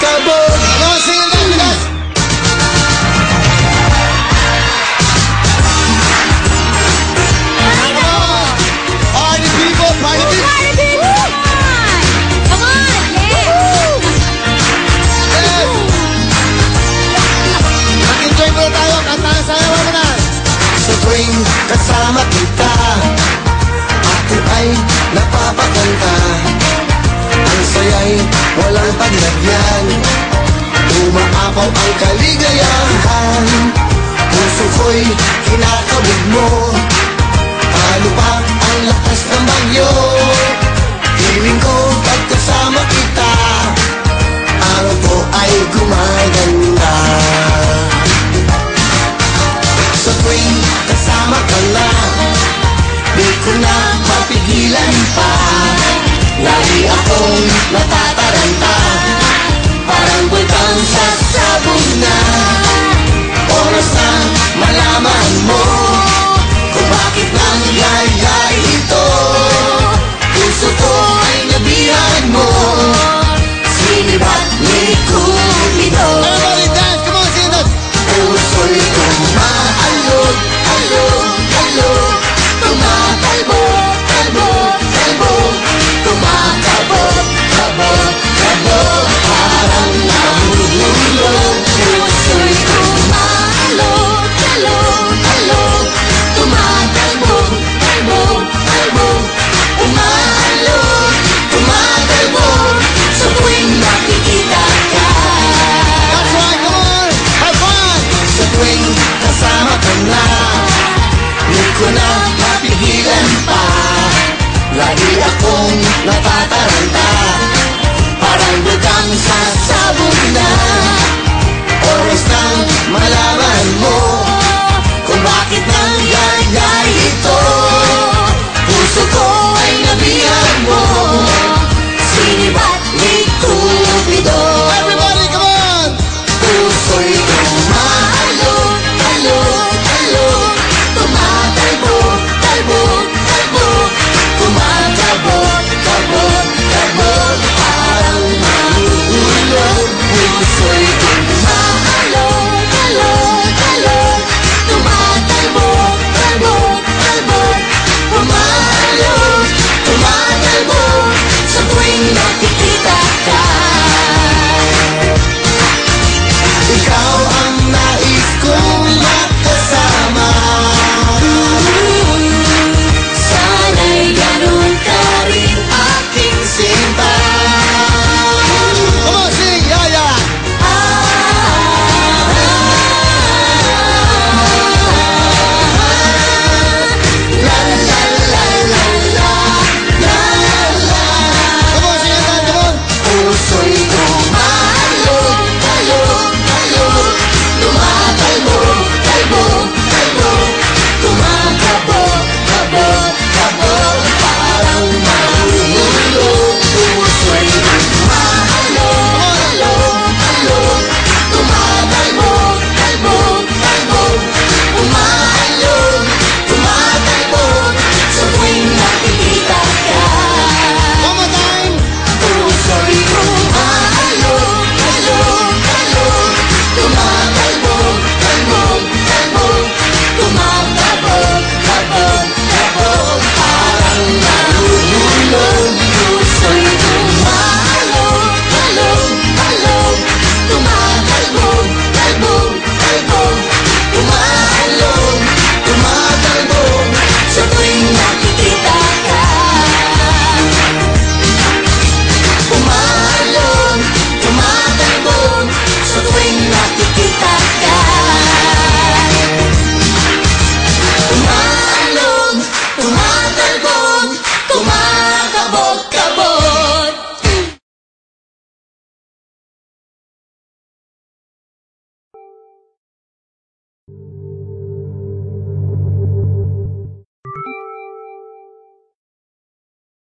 kumakabog. Ano, singin na, bilas! Party people, party people! Come on! Yes! Mag-enjoy muna tayo, kantahan sayawan mo na! Sa tuwing kasama kita, ako ay napapakanta. Ang saya'y walang paglagyan, umaapaw ang kaligayahan. Puso ko'y kinakabog mo, talo pa ang lakas ng bagyo. Piling ko pagkasama kita, araw ko ay gumaganda. Sa tuwing kasama ka na, di ko na mapigilan pa. Lagi akong natataranta, parang bulkan sa sabog na. Oras na malaman mo kung bakit nangyayari ito. Puso ko ay nabihan mo, sinibat ni Cupido. Everybody dance, come on, sing that! Puso'y umaalog, alog, alog, tumatalbog, talbog, talbog, tumakabog, kabog, kabog, parang nahuhulog. Puso'y umaalog, alog, alog, tumatalbog, talbog, talbog, umaalog, tumatalbog, sa tuwing nakikita ka. That's right, come on! Have fun! Sa tuwing kasama ka na, di ko na mapigilan pa. Lagi akong natataranta, parang butang sa sabog na. Oras nang malaman mo